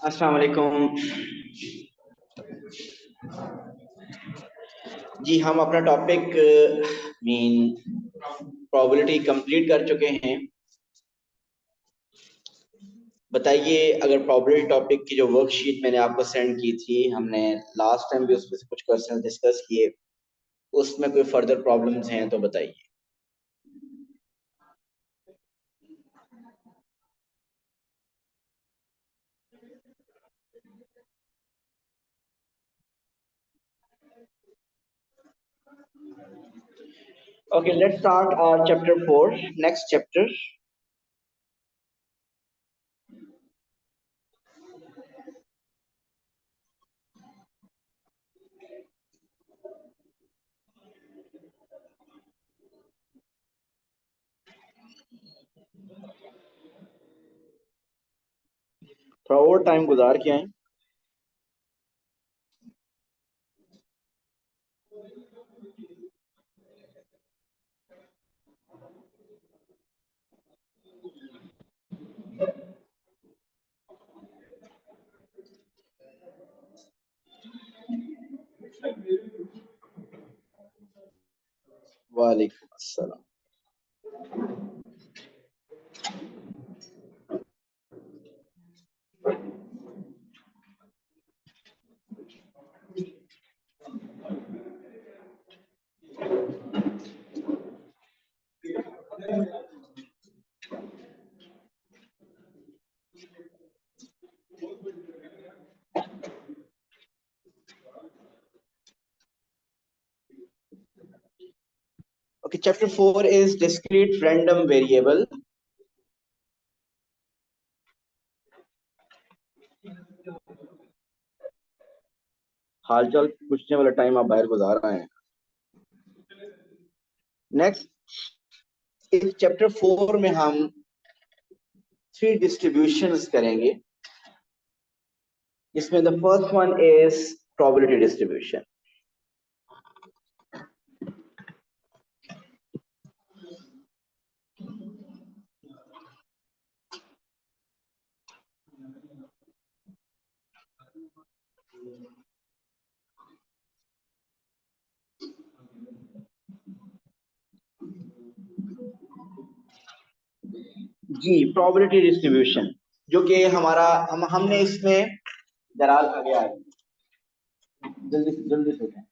अस्सलाम वालेकुम जी। हम अपना टॉपिक प्रोबेबिलिटी कंप्लीट कर चुके हैं। बताइए, अगर प्रोबेबिलिटी टॉपिक की जो वर्कशीट मैंने आपको सेंड की थी, हमने लास्ट टाइम भी उसमें से कुछ क्वेश्चन डिस्कस किए, उसमें कोई फर्दर प्रॉब्लम्स हैं तो बताइए। Okay, let's start our chapter 4. Next chapter. थोड़ा और टाइम गुजार के आए। वालेकुम अस्सलाम। Okay, chapter 4 is discrete random variable. हालचाल पूछने वाला टाइम आप बाहर गुजार रहे हैं। नेक्स्ट, इस चैप्टर 4 में हम 3 डिस्ट्रीब्यूशंस करेंगे, जिसमें the first one is probability distribution. जी, प्रोबेबिलिटी डिस्ट्रीब्यूशन, जो कि हमारा हमने इसमें दरार आगे आ गई, जल्दी जल्दी से उठें।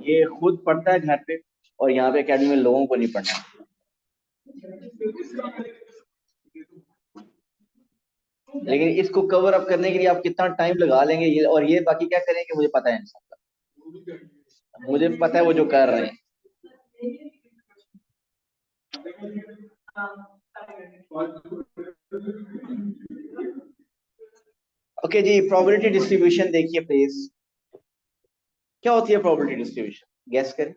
ये खुद पढ़ता है घर पे और यहाँ पे अकेडमी में लोगों को नहीं पढ़ना। लेकिन इसको कवर अप करने के लिए आप कितना टाइम लगा लेंगे ये, और ये बाकी क्या करेंगे मुझे पता है नहीं, मुझे पता है वो जो कर रहे हैं। ओके जी, प्रोबेबिलिटी डिस्ट्रीब्यूशन देखिए प्लीज। क्या होती है प्रोबेबिलिटी डिस्ट्रीब्यूशन, गेस करें।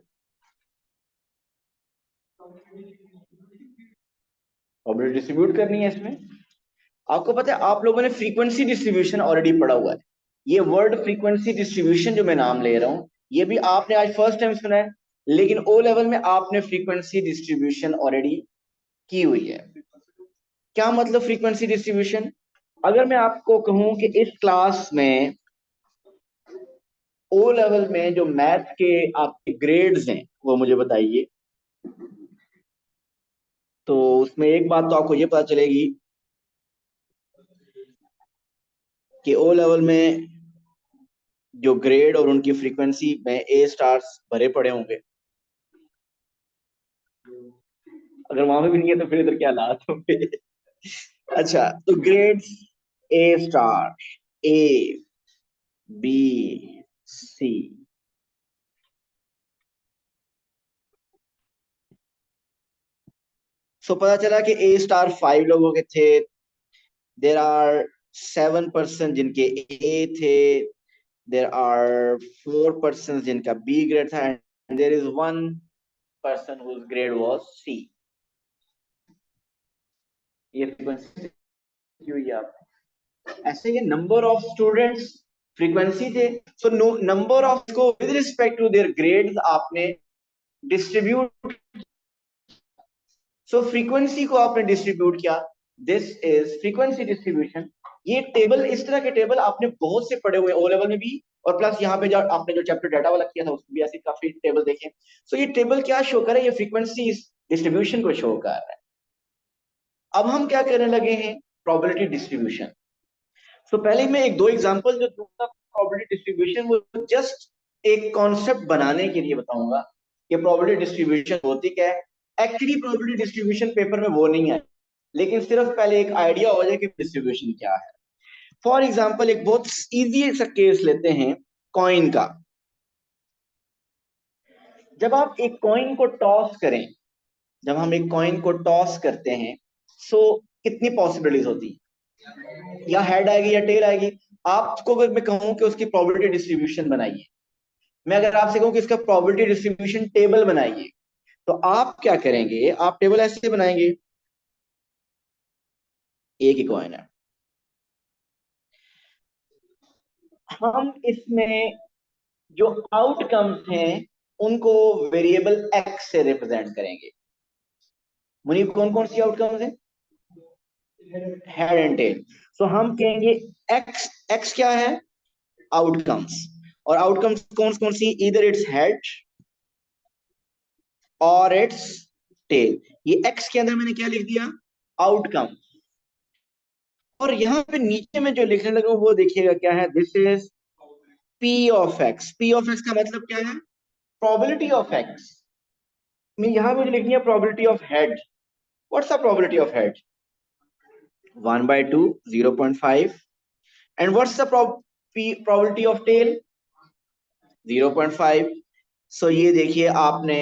प्रोबेबिलिटी डिस्ट्रीब्यूट करनी है इसमें। आपको पता है आप लोगों ने फ्रीक्वेंसी डिस्ट्रीब्यूशन ऑलरेडी पढ़ा हुआ है। ये वर्ड फ्रीक्वेंसी डिस्ट्रीब्यूशन जो मैं नाम ले रहा हूं, ये भी आपने आज फर्स्ट टाइम सुना है, लेकिन ओ लेवल में आपने फ्रीक्वेंसी डिस्ट्रीब्यूशन ऑलरेडी की हुई है। क्या मतलब फ्रीक्वेंसी डिस्ट्रीब्यूशन? अगर मैं आपको कहूं कि इस क्लास में ओ लेवल में जो मैथ के आपके ग्रेड्स हैं वो मुझे बताइए, तो उसमें एक बात तो आपको ये पता चलेगी कि ओ लेवल में जो ग्रेड और उनकी फ्रीक्वेंसी में ए स्टार्स भरे पड़े होंगे। अगर वहां पे भी नहीं है तो फिर इधर क्या हालात होंगे? अच्छा, तो ग्रेड्स ए स्टार, ए, बी, सी। सो पता चला कि ए स्टार 5 लोगों के थे, देर आर 7% जिनके ए थे, देर आर 4% जिनका बी ग्रेड था, and there is 1% whose grade was C। ये फ्रीक्वेंसी हुई है आप। ऐसे ये नंबर ऑफ स्टूडेंट्स फ्रीक्वेंसी थे। सो नंबर ऑफ को with respect to their grades आपने डिस्ट्रीब्यूट। सो फ्रीक्वेंसी को आपने डिस्ट्रीब्यूट किया, दिस इज फ्रीक्वेंसी डिस्ट्रीब्यूशन। ये टेबल, इस तरह के टेबल आपने बहुत से पढ़े हुए ओ लेवल में भी, और प्लस यहाँ पे जो आपने जो चैप्टर डाटा वाला किया था उसमें भी ऐसे काफी टेबल देखे। सो ये टेबल क्या शो कर रहा है? ये फ्रीक्वेंसी डिस्ट्रीब्यूशन को शो कर रहा है। अब हम क्या करने लगे हैं? Probability distribution. सो पहले मैं एक दो एग्जांपल जो दूंगा प्रोबेबिलिटी डिस्ट्रीब्यूशन, वो जस्ट एक कॉन्सेप्ट बनाने के लिए बताऊंगा कि प्रोबेबिलिटी डिस्ट्रीब्यूशन होती क्या है। एक्चुअली प्रोबेबिलिटी डिस्ट्रीब्यूशन पेपर में वो नहीं है, लेकिन सिर्फ पहले एक आइडिया हो जाए कि डिस्ट्रीब्यूशन क्या है। फॉर एग्जाम्पल एक बहुत इजी सा केस लेते हैं कॉइन का। जब आप एक कॉइन को टॉस करें, जब हम एक कॉइन को टॉस करते हैं, सो कितनी पॉसिबिलिटीज होती है? या हेड आएगी या टेल आएगी। आपको अगर मैं कहूं कि उसकी प्रोबेबिलिटी डिस्ट्रीब्यूशन बनाइए, मैं अगर आपसे कहूं कि इसका प्रोबेबिलिटी डिस्ट्रीब्यूशन टेबल बनाइए, तो आप क्या करेंगे? आप टेबल ऐसे बनाएंगे, एक ही कॉइन है, हम इसमें जो आउटकम्स हैं उनको वेरिएबल एक्स से रिप्रेजेंट करेंगे। मुनीब, कौन कौन सी आउटकम्स हैं? Head and tail. सो हम कहेंगे एक्स, एक्स क्या है? आउटकम्स। और आउटकम्स कौन कौन सी? इधर इट्स हेड और इट्स टेल। ये एक्स के अंदर मैंने क्या लिख दिया? आउटकम। और यहाँ पे नीचे में जो लिखने लगा वो देखिएगा क्या है, this is P of x. P of x का मतलब क्या है? Probability of x. मैं यहाँ मुझे लिखनी है probability of head. What's the probability of head? 1/2, 0.5। And what's the probability of tail? 0.5। So ये देखिए आपने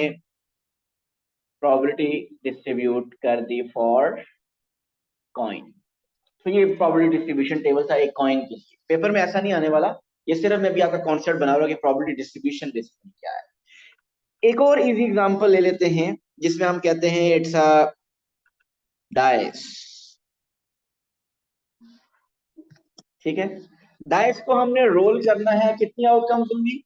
प्रोबेबिलिटी डिस्ट्रीब्यूट कर दी फॉर कॉइन। तो ये प्रोबेबिलिटी डिस्ट्रीब्यूशन टेबल था एक कॉइन के लिए। पेपर में ऐसा नहीं आने वाला, ये सिर्फ मैं भी आपका कॉन्सेप्ट बना रहा हूँ कि प्रोबेबिलिटी डिस्ट्रीब्यूशन बेसिकली क्या है। एक और इजी एग्जांपल ले लेते हैं जिसमें हम कहते हैं इट्स अ डाइस। ठीक है, डाइस को हमने रोल करना है, कितनी आउटकम्स होंगी?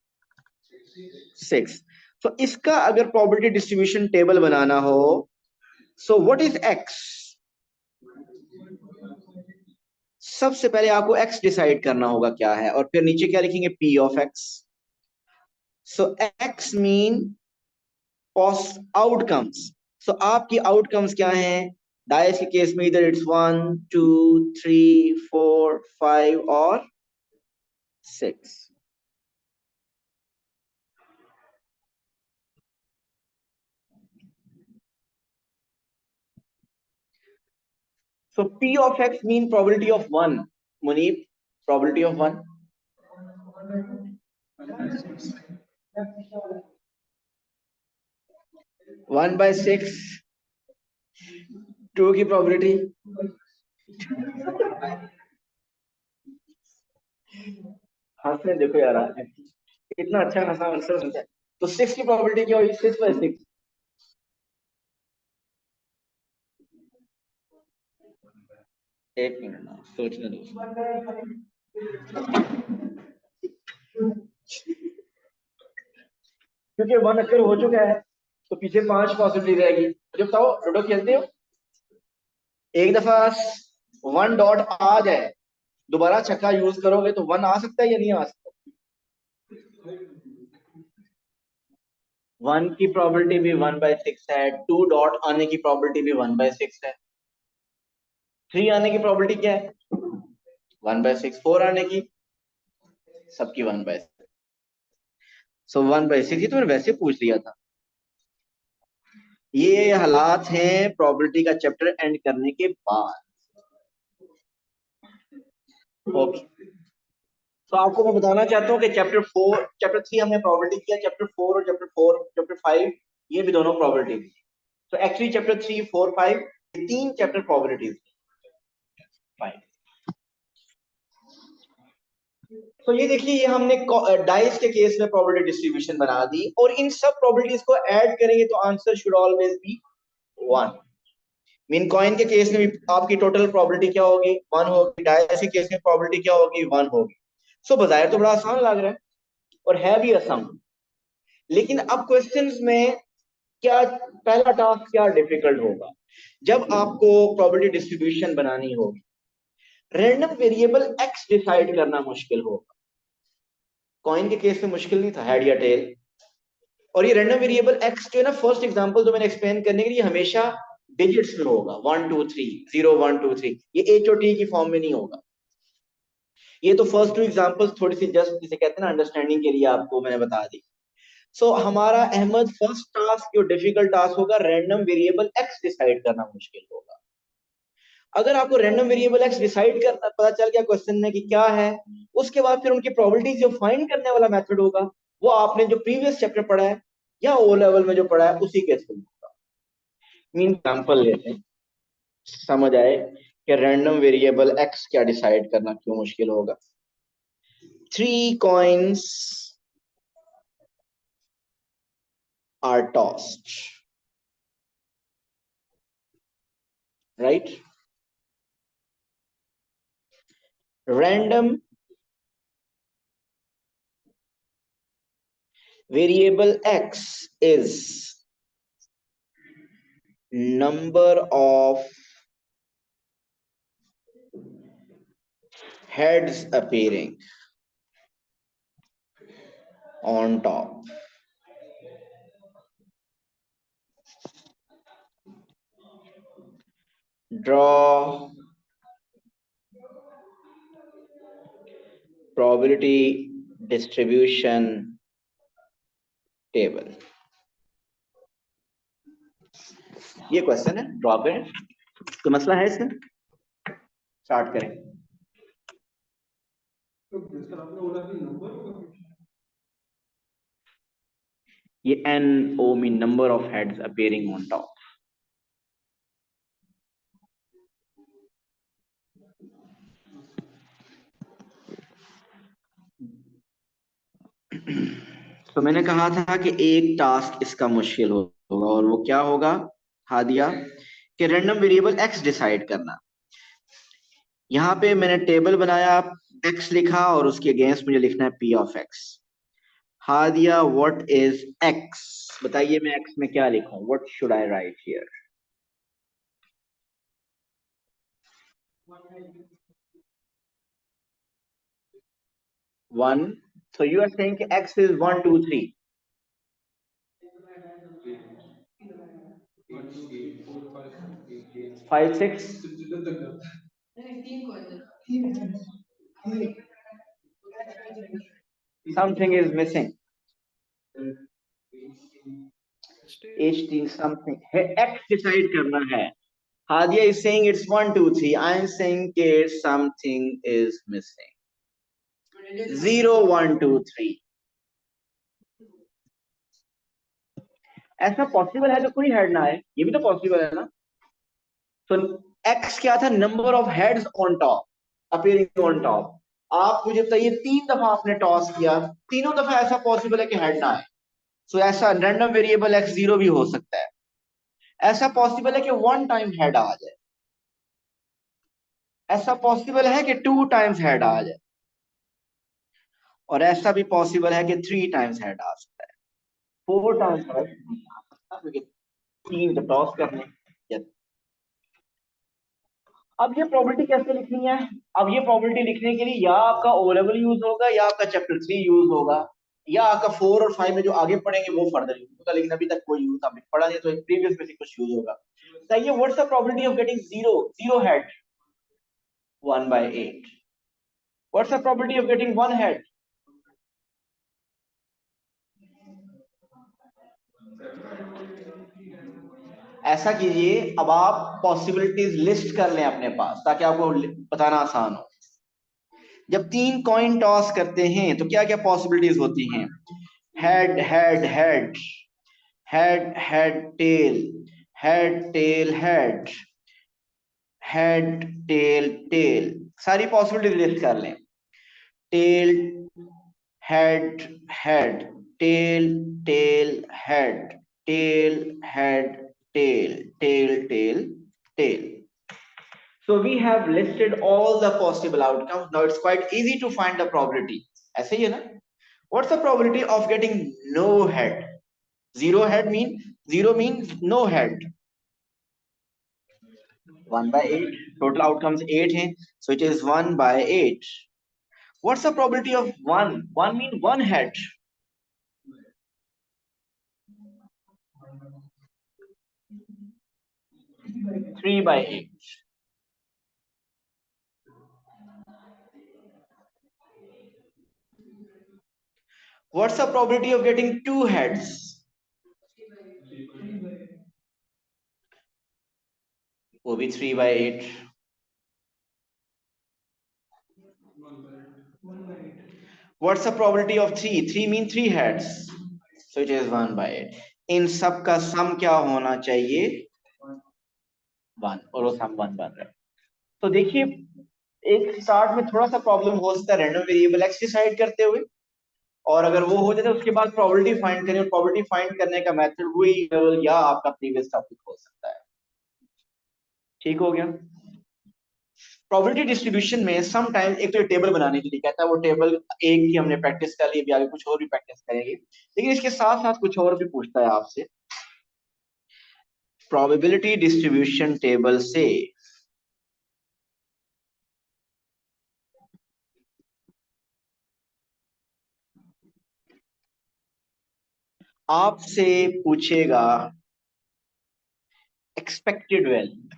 6। तो इसका अगर प्रोबेबिलिटी डिस्ट्रीब्यूशन टेबल बनाना हो, सो व्हाट इज एक्स? सबसे पहले आपको एक्स डिसाइड करना होगा क्या है, और फिर नीचे क्या लिखेंगे? P of X. So X mean outcomes. So आपकी आउटकम्स क्या हैं? डायस के केस में इधर इट्स 1 2 3 4 5 और 6। So P of X mean probability of 1. Munib, probability of 1. 1/6, 2 की probability। हंसने देखो यार, इतना अच्छा खासा आंसर मिलता है। तो 6 की probability क्या हुई? 6/6। एक मिनट ना सोचने दो। क्योंकि 1 अक्कर हो चुका है तो पीछे 5 पॉसिबिलिटी रहेगी। मुझे बताओ, लूडो खेलते हो? एक दफा 1 डॉट आ जाए, दोबारा छक्का यूज करोगे तो 1 आ सकता है या नहीं आ सकता? 1 की प्रोबेबिलिटी भी 1/6 है, 2 डॉट आने की प्रोबेबिलिटी भी 1/6 है, 3 आने की प्रोबेबिलिटी क्या है? 1/6, 4 आने की, सबकी 1/6। सो 1/6, ये तो मैंने वैसे पूछ लिया था। ये हालात हैं प्रोबेबिलिटी का चैप्टर एंड करने के बाद। ओके, तो आपको मैं बताना चाहता हूँ कि चैप्टर 3 हमने प्रोबेबिलिटी किया, चैप्टर 4 और चैप्टर 5 ये भी दोनों प्रोबेबिलिटी। तो एक्चुअली चैप्टर 3 4 5 तीन चैप्टर प्रोबेबिलिटीज। तो ये देखिए, ये हमने डाइस के केस में प्रोबेबिलिटी डिस्ट्रीब्यूशन बना दी, और इन सब प्रोबेबिलिटीज को ऐड करेंगे तो answer should always be 1। Mean coin के केस में भी आपकी टोटल प्रोबेबिलिटी क्या होगी? 1 होगी। डाइस के केस में प्रोबेबिलिटी क्या होगी? 1 होगी। सो बाहर तो बड़ा आसान लग रहा है और है भी आसान, लेकिन अब क्वेश्चंस में क्या, पहला टास्क क्या डिफिकल्ट होगा? जब आपको प्रोबेबिलिटी डिस्ट्रीब्यूशन बनानी होगी, रैंडम वेरिएबल एक्स डिसाइड करना मुश्किल होगा। कॉइन के केस में मुश्किल नहीं था, हेड या टेल। और ये रैंडम वेरिएबल एक्स जो है ना, फर्स्ट एग्जांपल जो मैंने एक्सप्लेन करने के लिए, हमेशा डिजिट्स में होगा, 1 2 3, 0 1 2 3। ये एच और टी की फॉर्म में नहीं होगा। ये तो फर्स्ट 2 एग्जांपल्स थोड़ी सी जस्ट जिसे कहते हैं ना अंडरस्टैंडिंग के लिए आपको मैंने बता दी। सो हमारा अहमद फर्स्ट टास्क जो डिफिकल्ट टास्क होगा, रैंडम वेरिएबल एक्स डिसाइड करना मुश्किल होगा। अगर आपको रैंडम वेरिएबल एक्स डिसाइड करना पता चल गया क्वेश्चन में कि क्या है, उसके बाद फिर उनकी प्रोबेबिलिटी जो फाइंड करने वाला मेथड होगा, वो आपने जो प्रीवियस चैप्टर पढ़ा है या ओ लेवल में जो पढ़ा है उसी के थ्रू होगा। मीन एग्जांपल लेते हैं, समझ आए कि रैंडम वेरिएबल एक्स क्या डिसाइड करना क्यों मुश्किल होगा। 3 coins are tossed, right? Random variable x is number of heads appearing on top. Draw probability distribution table. ये क्वेश्चन है, ड्रॉ करें। तो मसला है इसमें, स्टार्ट करें। ये N O mean number of heads appearing on top. तो मैंने कहा था कि एक टास्क इसका मुश्किल होगा, और वो क्या होगा हादिया? कि रैंडम वेरिएबल एक्स डिसाइड करना। यहाँ पे मैंने टेबल बनाया, एक्स लिखा और उसके अगेंस्ट मुझे लिखना है P of x. Hadiya, what is x? बताइए मैं एक्स में क्या लिखूं? What should I right here? 1। so you are saying कि x is 1 2 3। 5 6 something is missing. H3 something है, X decide करना है. Hadia is saying it's 1 2 3. I am saying that something is missing. 0 1 2 3. ऐसा पॉसिबल है तो कोई हेड ना आए, ये भी तो पॉसिबल है ना. तो X क्या था? Number of heads on top, appearing on top. आप मुझे बताइए 3 दफा आपने टॉस किया, तीनों दफा ऐसा पॉसिबल है कि हेड ना आए. सो ऐसा रैंडम वेरिएबल X0 भी हो सकता है. ऐसा पॉसिबल है कि 1 टाइम हेड आ जाए. ऐसा पॉसिबल है कि 2 टाइम्स हेड आ जाए. और ऐसा भी पॉसिबल है कि 3 टाइम्स हेड आ सकता है. 4 टाइम्स हेड नहीं आ सकता क्योंकि 3 तो टॉस करने. अब ये प्रॉपर्टी कैसे लिखनी है? अब ये प्रॉपर्टी लिखने के लिए या आपका ओ लेवल यूज होगा, या आपका चैप्टर 3 यूज होगा, या आपका 4 और 5 में जो आगे पढ़ेंगे वो फर्दर यूज होगा. लेकिन अभी तक कोई यूज आपने पढ़ा नहीं, तो प्रीवियस में से कुछ यूज होगा. चाहिए what's the probability of getting zero head? 1/8. What's the probability of getting 1 head? ऐसा कीजिए, अब आप पॉसिबिलिटीज लिस्ट कर लें अपने पास ताकि आपको बताना आसान हो. जब 3 कॉइन टॉस करते हैं तो क्या क्या पॉसिबिलिटीज होती हैं? Head head head, head head tail, head tail head, head tail tail. सारी पॉसिबिलिटीज लिस्ट कर लें. Tail head head, tail tail head, tail head tail, tail tail tail. So we have listed all the possible outcomes. Now it's quite easy to find the probability. ऐसे ही है ना? What's the probability of getting no head? Zero means no head. 1/8. Total outcomes 8 हैं, so it is 1/8. What's the probability of 1? 1 means 1 head. 3/8. What's the probability of getting 2 heads? वो भी 3/8. What's the probability of 3? 3 means 3 heads, so it is 1/8. इन सब का सम क्या होना चाहिए? 1. और वो सम 1 बन रहा है. तो देखिए, एक स्टार्ट में थोड़ा सा प्रॉब्लम हो सकता है रैंडम वेरिएबल एक्स डिसाइड करते हुए, और अगर वो हो जाए तो उसके बाद प्रोबेबिलिटी फाइंड करें. और प्रोबेबिलिटी फाइंड करने का मेथड वही लेवल या आपका प्रीवियस टॉपिक हो सकता है. ठीक हो गया? प्रोबेबिलिटी डिस्ट्रीब्यूशन में सम टाइम एक तो टेबल बनाने के लिए कहता है, वो टेबल एक की हमने प्रैक्टिस कर ली, अभी आगे कुछ और भी प्रैक्टिस करेंगे. लेकिन इसके साथ साथ कुछ और भी पूछता है आपसे. प्रोबेबिलिटी डिस्ट्रीब्यूशन टेबल से आपसे पूछेगा एक्सपेक्टेड वैल्यू.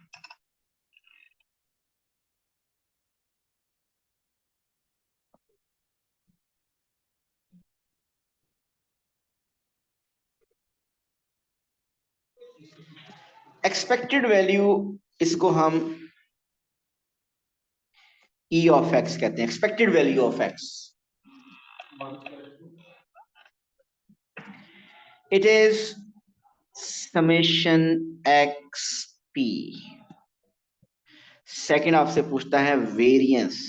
एक्सपेक्टेड वैल्यू, इसको हम ई ऑफ एक्स कहते हैं. Expected value of x, it is summation x P. Second आपसे पूछता है variance.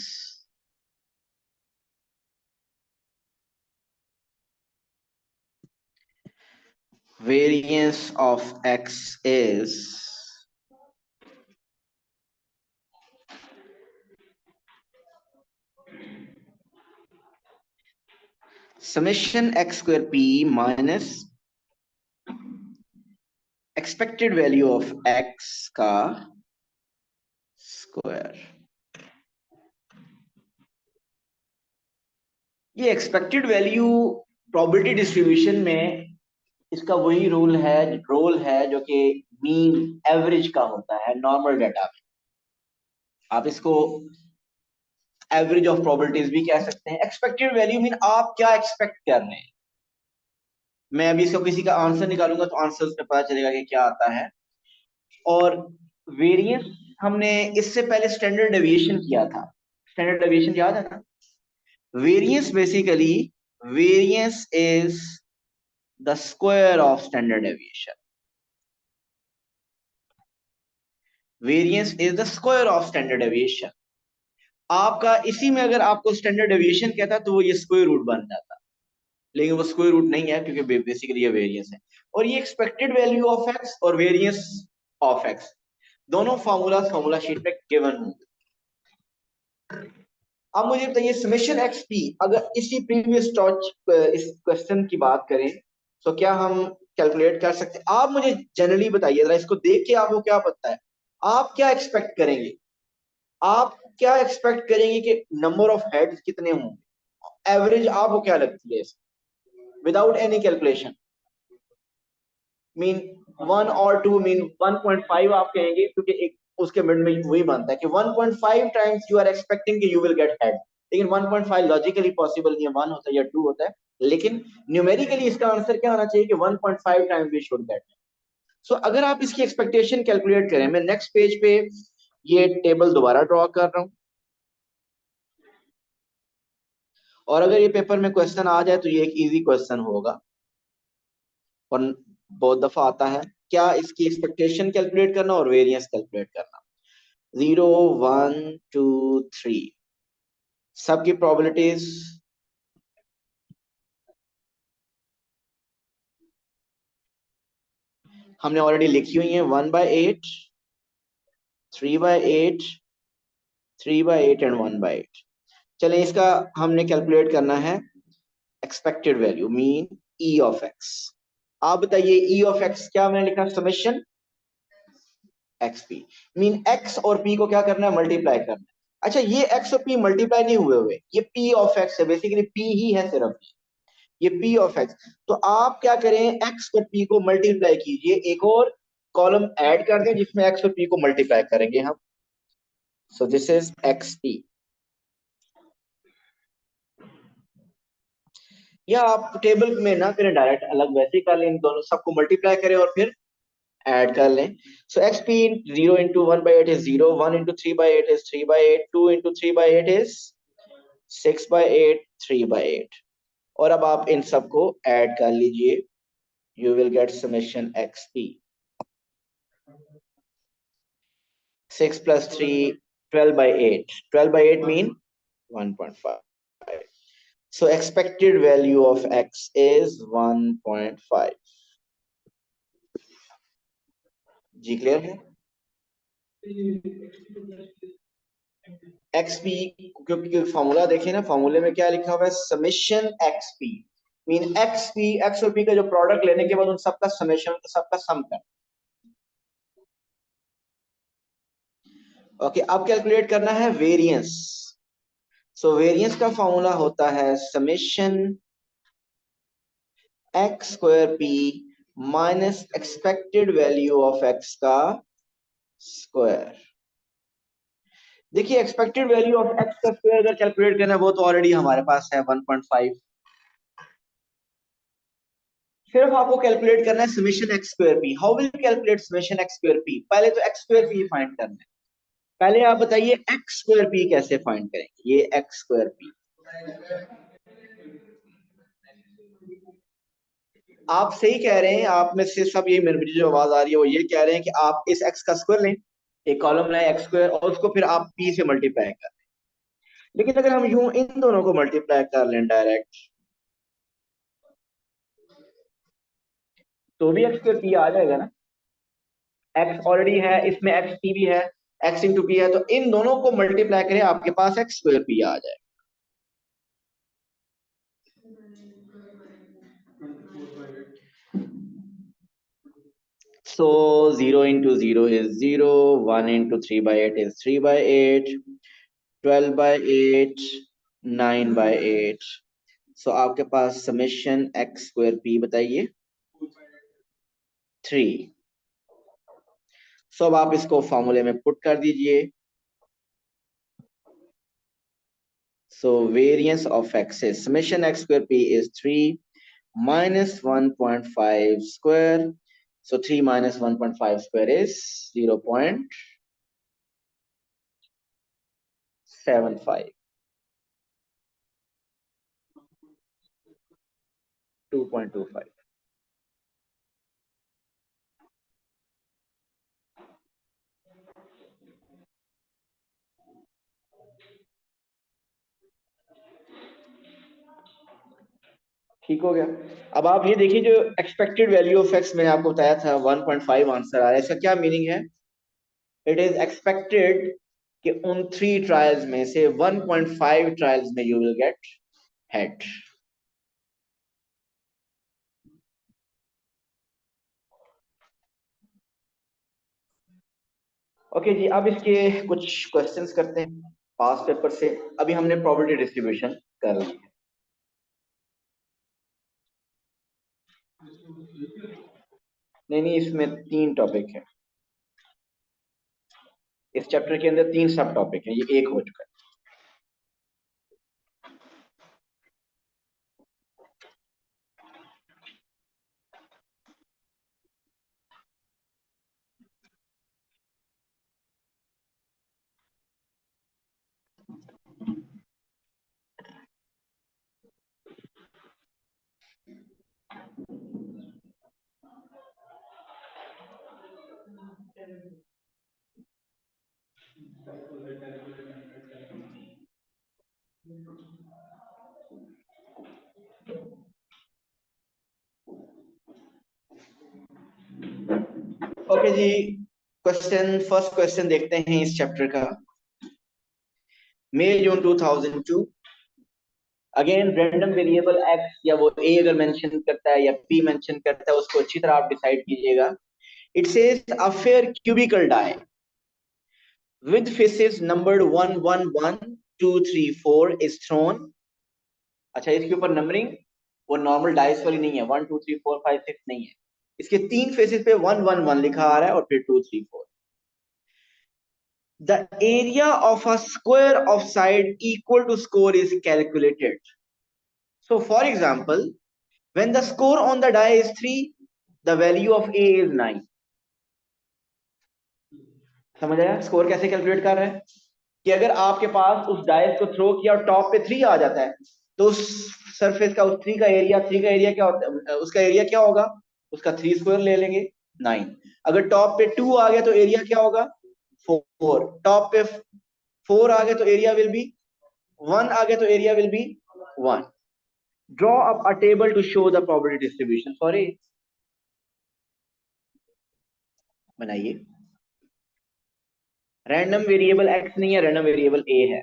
Variance of x is summation x square P minus expected value of x का स्क्वायर. ये expected value probability distribution में इसका वही रोल है जो कि मीन एवरेज का होता है नॉर्मल डाटा में। आप इसको एवरेज ऑफ प्रोबेबिलिटीज भी कह सकते हैं। एक्सपेक्टेड वैल्यू मीन आप क्या एक्सपेक्ट कर रहे हैं। मैं अभी इसको किसी का आंसर निकालूंगा तो आंसर उसमें पता चलेगा कि क्या आता है। और वेरिएंस हमने इससे पहले स्टैंडर्ड डेविएशन किया था। स्टैंडर्ड डेविएशन याद है ना? Variance basically, variance is the square of standard deviation. Variance is the square of standard deviation. आपका इसी में अगर आपको स्टैंडर्ड डेविएशन कहता तो वो ये स्क्वायर रूट बन जाता, लेकिन वो स्क्वायर रूट नहीं है क्योंकि बेसिकली ये वेरिएंस है। और ये एक्सपेक्टेड वैल्यू ऑफ एक्स और वेरिएंस ऑफ एक्स दोनों फॉर्मूला शीट में गिवन होंगे। अब मुझे बताइए समेशन एक्स पी, अगर इसी प्रीवियस इस क्वेश्चन की बात करें तो क्या हम कैलकुलेट कर सकते हैं? आप मुझे जनरली बताइए जरा, इसको देख के आपको क्या पता है, आप क्या एक्सपेक्ट करेंगे? आप क्या एक्सपेक्ट करेंगे कि नंबर ऑफ हेड्स कितने होंगे? एवरेज आपको क्या लगती है विदाउट एनी कैलकुलेशन? मीन 1 और 2 मीन 1.5 आप कहेंगे क्योंकि एक उसके मिड में वही बनता है कि 1.5 टाइम्स यू आर एक्सपेक्टिंग कि यू विल गेट हेड। लेकिन 1.5 लॉजिकली पॉसिबल नहीं है, 1 होता है या 2 होता है, लेकिन न्यूमेरिकली इसका आंसर क्या होना चाहिए कि 1.5 टाइम्स वी शुड गेट। सो अगर आप इसकी एक्सपेक्टेशन कैलकुलेट करें, मैं नेक्स्ट पेज पे ये टेबल दोबारा ड्रॉ कर रहा हूं, और अगर ये पेपर में क्वेश्चन आ जाए तो ये एक इजी क्वेश्चन होगा और बहुत दफा आता है। क्या इसकी एक्सपेक्टेशन कैलकुलेट करना और वेरिएंस कैलकुलेट करना। 0 1 2 3 सबकी प्रोबेबिलिटीज हमने ऑलरेडी लिखी हुई है। 1/8, 3/8, 3/8 एंड 1/8। चलें इसका हमने कैलकुलेट करना है expected value mean E of x. आप बताइए ई ऑफ एक्स क्या मैंने लिखा, summation x P, mean x और पी को क्या करना है, मल्टीप्लाई करना है। अच्छा ये एक्स और पी मल्टीप्लाई नहीं हुए, ये पी ऑफ एक्स है, बेसिकली पी ही है सिर्फ, ये पी ऑफ एक्स। तो आप क्या करें, एक्स और पी को मल्टीप्लाई कीजिए, एक और कॉलम ऐड कर दें जिसमें एक्स और पी को मल्टीप्लाई करेंगे हम। So this is x P. या आप टेबल में ना करें, डायरेक्ट अलग वैसे ही कर लें, इन दोनों सबको मल्टीप्लाई करें और फिर ऐड कर लें। So x p 0 into 1/8 is 0, 1 into 3/8 is 3/8, 2 into 3/8 is 6/8, 3/8। और अब आप इन सबको ऐड कर लीजिए, you will gate summation x P. 6 plus 3, 12/8, 12/8 mean 1.5. So expected value of x is 1.5. जी क्लियर है? एक्स पी, क्योंकि फॉर्मूला देखें ना, फॉर्मूले में क्या लिखा हुआ है, summation x P, mean x P, x और पी का जो प्रोडक्ट लेने के बाद उन सबका समेशन, सबका सम कर। ओके, अब कैलकुलेट करना है वेरिएंस। सो वेरिएंस का फॉर्मूला होता है summation x square P minus expected value of x का स्क्वायर। देखिए एक्सपेक्टेड वैल्यू ऑफ एक्स का स्क्वायर अगर कैलकुलेट करना है वो तो ऑलरेडी हमारे पास है 1.5। सिर्फ आपको कैलकुलेट करना है summation x square P. How will calculate summation x square P? पहले तो एक्स स्क्वायर पी फाइंड करना है। पहले आप बताइए एक्स स्क्वायर पी कैसे फाइंड करेंगे। ये एक्स स्क्वायर पी, आप सही कह रहे हैं, आप में से सब, ये मेरी जो आवाज आ रही है वो ये कह रहे हैं कि आप इस एक्स का स्क्वायर लें, एक कॉलम लाए एक्स स्क्वायर, और उसको फिर आप पी से मल्टीप्लाई कर। लेकिन अगर हम यूं इन दोनों को मल्टीप्लाई कर लें डायरेक्ट, तो भी एक्स स्क्वायर पी आ जाएगा ना। एक्स ऑलरेडी है, इसमें एक्स पी भी है, एक्स इंटू पी है, तो इन दोनों को मल्टीप्लाई करें आपके पास एक्स स्क्वायर पी आ जाएगा। So 0 into 0 is 0, 1 into 3/8 is 3/8, 12/8, 9/8। सो आपके पास समेशन एक्स स्क्वायर पी बताइए। 3। सो अब आप इसको फॉर्मूले में पुट कर दीजिए। So variance of x is summation x square p is 3 minus 1.5 square. So 3 minus 1.5 square is 0.75, 2.25। ठीक हो गया। अब आप ये देखिए, जो एक्सपेक्टेड वैल्यू ऑफ एक्स मैंने आपको बताया था 1.5 आंसर आ रहा है, इसका क्या मीनिंग है? इट इज एक्सपेक्टेड कि उन 3 ट्रायल्स में से 1.5 ट्रायल्स में you will get head. Okay जी, अब इसके कुछ क्वेश्चंस करते हैं पास पेपर से। अभी हमने प्रोबेबिलिटी डिस्ट्रीब्यूशन कर ली है। नहीं, इसमें 3 टॉपिक है। इस चैप्टर के अंदर 3 सब टॉपिक है, ये एक हो चुका है। ओके जी, फर्स्ट क्वेश्चन देखते हैं इस चैप्टर का। मई जून 2002, अगेन रैंडम वेरिएबल एक्स या वो ए अगर मेंशन करता है या पी मेंशन करता है, उसको अच्छी तरह आप डिसाइड कीजिएगा। It says a fair cubical die with faces numbered 1 1 1 2 3 4 is thrown। अच्छा, इसके ऊपर नंबरिंग वो नॉर्मल डाइस वाली नहीं है, 1 2 3 4 5 6 नहीं है। इसके 3 फेसेस पे 1 1 1 लिखा आ रहा है और फिर 2 3 4। The area of a square of side equal to score is calculated. So for example, when the score on the die is 3, the value of A is 9। समझ आया स्कोर कैसे कैलकुलेट कर रहे हैं? कि अगर आपके पास उस डाइस को थ्रो किया और टॉप पे 3 आ जाता है, तो उस सरफेस का, उस 3 का एरिया क्या होता है? उसका एरिया क्या होगा? उसका 3 स्क्वायर ले लेंगे, 9। अगर टॉप पे 2 आ गया तो एरिया क्या होगा? 4। टॉप पे 4 आ गया तो एरिया विल बी 1, आ गया तो area will be 1। Draw up a table to show the probability distribution for a. बनाइए। रैंडम वेरिएबल एक्स नहीं है, रैंडम वेरिएबल ए है।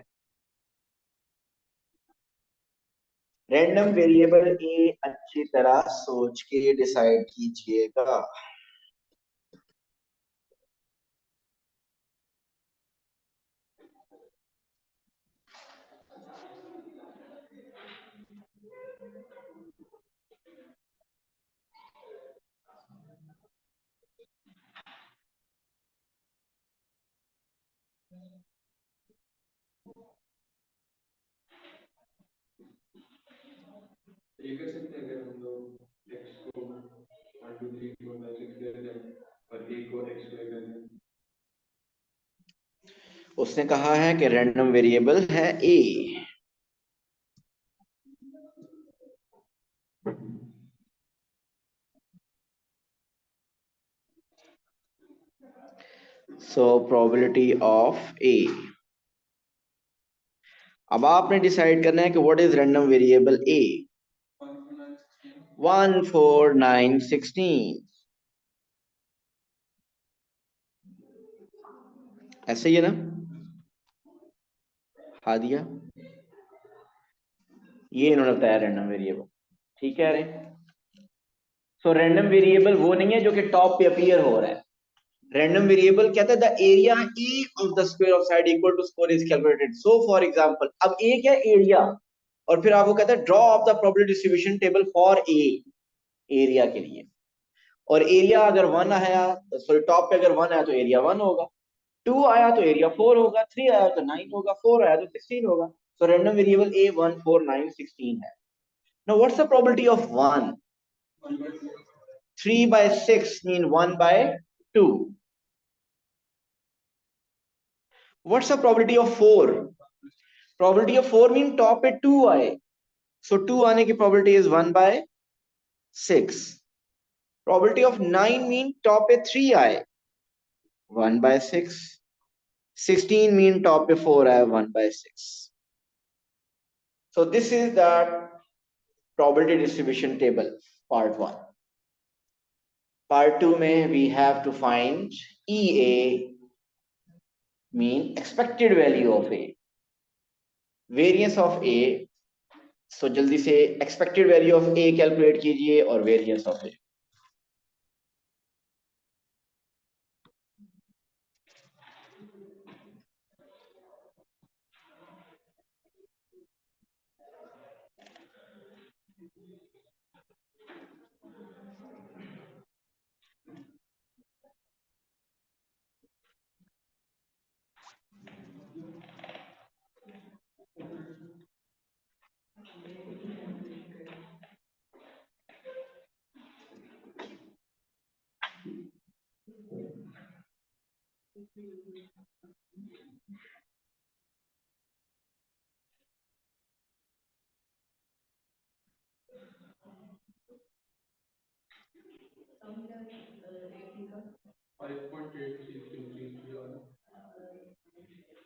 रैंडम वेरिएबल ए अच्छी तरह सोच के डिसाइड कीजिएगा। ये कर सकते हैं अगर हम लोग x को 1 2 3 4 5 6 दे दें और a को x स्क्वायर कर दें। उसने कहा है कि रैंडम वेरिएबल है a। So probability of a। अब आपने डिसाइड करना है कि what is random variable a। 1 4 9 16, ऐसे ही है ना? हाँ दिया, ये इन्होंने बताया रैंडम वेरिएबल। ठीक है रे। सो रैंडम वेरिएबल वो नहीं है जो कि टॉप पे अपीयर हो रहा है। रैंडम वेरिएबल कहता है the area A of the square of side equal to square is calculated. So for example, अब ए क्या एरिया, और फिर आपको कहता है draw of the probability distribution table for A, area के लिए। और एरिया अगर 1 आया, सॉरी टॉप पे अगर 1 आया तो एरिया 1 होगा, 2 आया तो एरिया 4 होगा, 3 आया तो 9 होगा, 4 आया तो 16 होगा। सो रैंडम वेरिएबल a 1 4 9 16 है। Now what's the probability of 1? 3 by 6 mean 1 by 2. What's the probability of 4? Probability of 4 mean top पे 2 आए, so 2 आने की probability is 1 by 6. Probability of 9 mean top पे 3 आए, 1 by 6. 16 mean top पे 4 आए, 1 by 6. So this is the probability distribution table, part 1. Part 2 में we have to find EA, mean expected value of A, variance of A. So जल्दी से expected value of A calculate कीजिए और variance of A.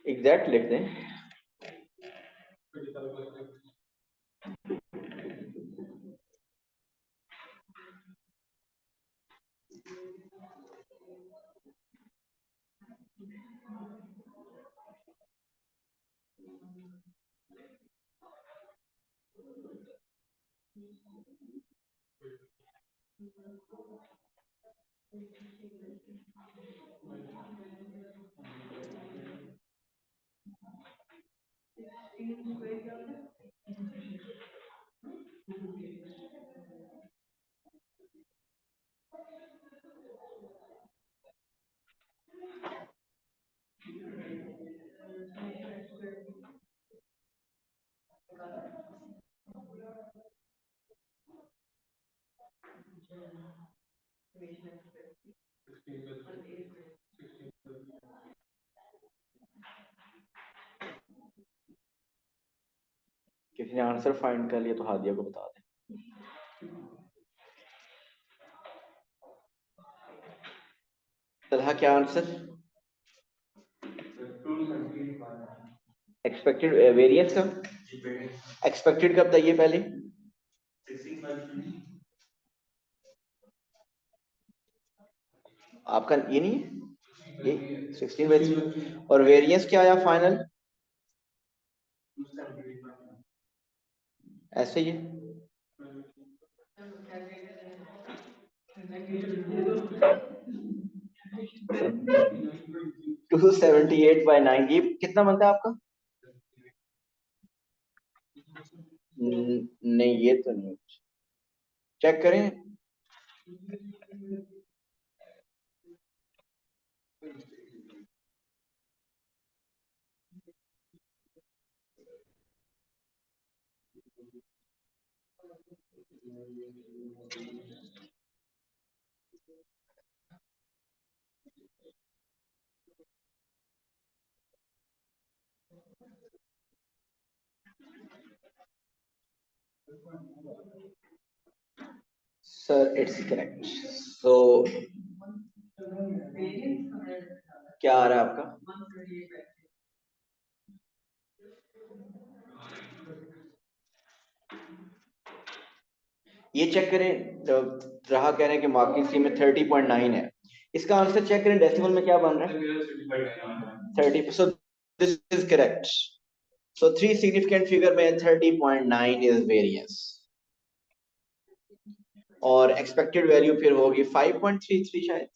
Exact लिख दें। किसी ने answer find कर लिया तो हादिया को बता दें। तलहा क्या आंसर? एक्सपेक्टेड वेरिएंस का एक्सपेक्टेड कब बताइए पहले? आपका ये नहीं है, ये 16/3 और वेरिएंस क्या आया फाइनल? ऐसे ही 278/9 ये कितना बनता है आपका? नहीं ये तो नहीं, चेक करें। Sir it's correct. सो क्या आ रहा है आपका? ये चेक करें, रहा कह रहे हैं कि मार्किंग सी में 30.9 है, इसका आंसर चेक करें डेसिमल में क्या बन रहा है? 30। So this is correct. So 3 significant figure में 30.9 इज वेरिएंस और एक्सपेक्टेड वैल्यू फिर होगी 5.33 शायद।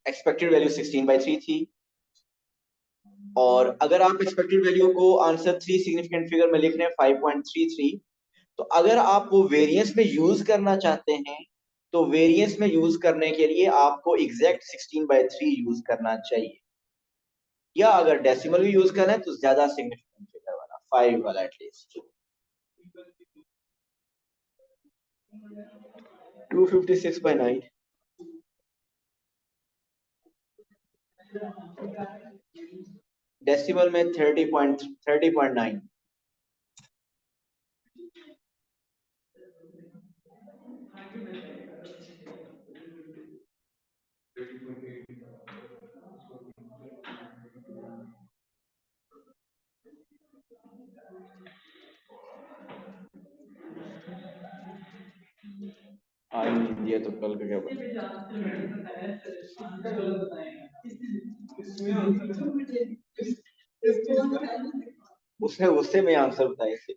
एक्सपेक्टेड वैल्यू 16/3 थी और अगर आप एक्सपेक्टेड वैल्यू को आंसर 3 सिग्निफिकेंट फिगर में लिख रहे हैं 5.33, तो अगर आप वो वेरिएंस में यूज करना चाहते हैं तो वेरिएंस में यूज करने के लिए आपको एग्जैक्ट 16/3 यूज करना चाहिए, या अगर डेसिमल भी यूज करना है तो ज्यादा सिग्निफिकेंट फिगर वाला 5 वाला एटलीस्ट 256/9। डेसिमल में 30.9। आज नहीं दिया तो कल का क्या उसने उससे में आंसर बताया इसे।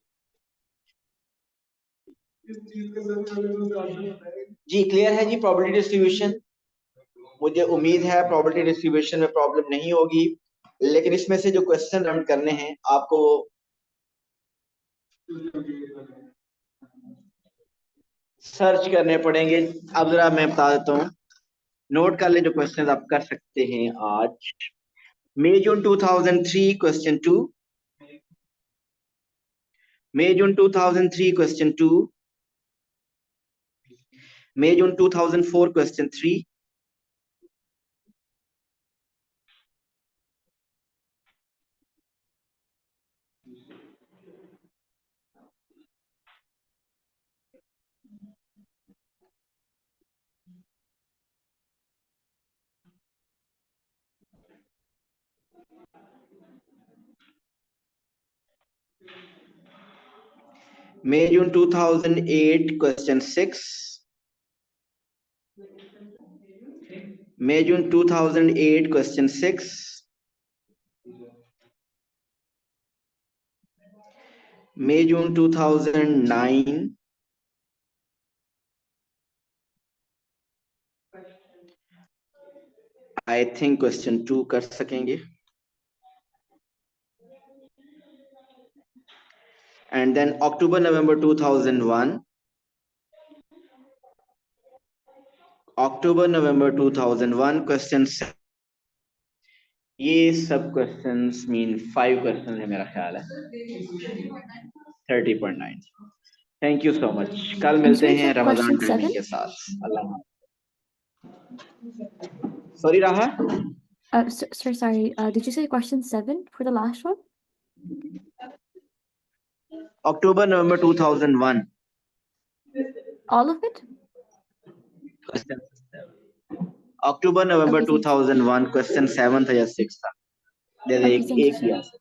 जी क्लियर है जी प्रोबेबिलिटी डिस्ट्रीब्यूशन। मुझे उम्मीद है प्रोबेबिलिटी डिस्ट्रीब्यूशन में प्रॉब्लम नहीं होगी, लेकिन इसमें से जो क्वेश्चन रन करने हैं आपको सर्च करने पड़ेंगे। अब जरा मैं बता देता हूँ, नोट कर लें जो क्वेश्चन आप कर सकते हैं आज। मई जून 2003 क्वेश्चन 2, मई जून 2003 क्वेश्चन 2, मई जून 2004 क्वेश्चन 3, मई जून 2008 क्वेश्चन 6, मई जून 2008 क्वेश्चन 6, मई जून 2009, आई थिंक क्वेश्चन 2 कर सकेंगे, and then October November 2001, October November 2001 questions। ये सब क्वेश्चंस मीन 5 क्वेश्चन है मेरा ख्याल है 30.9। थैंक यू सो मच, कल मिलते हैं रमजान टाइमिंग के साथ। अल्लाह। सॉरी राहा, Sir, sorry. Did you say question 7 for the last one? October November 2001 All of it? October November Okay, thank you. 2001 question 7 था या 6 था? Okay, thank you, एक sir. ही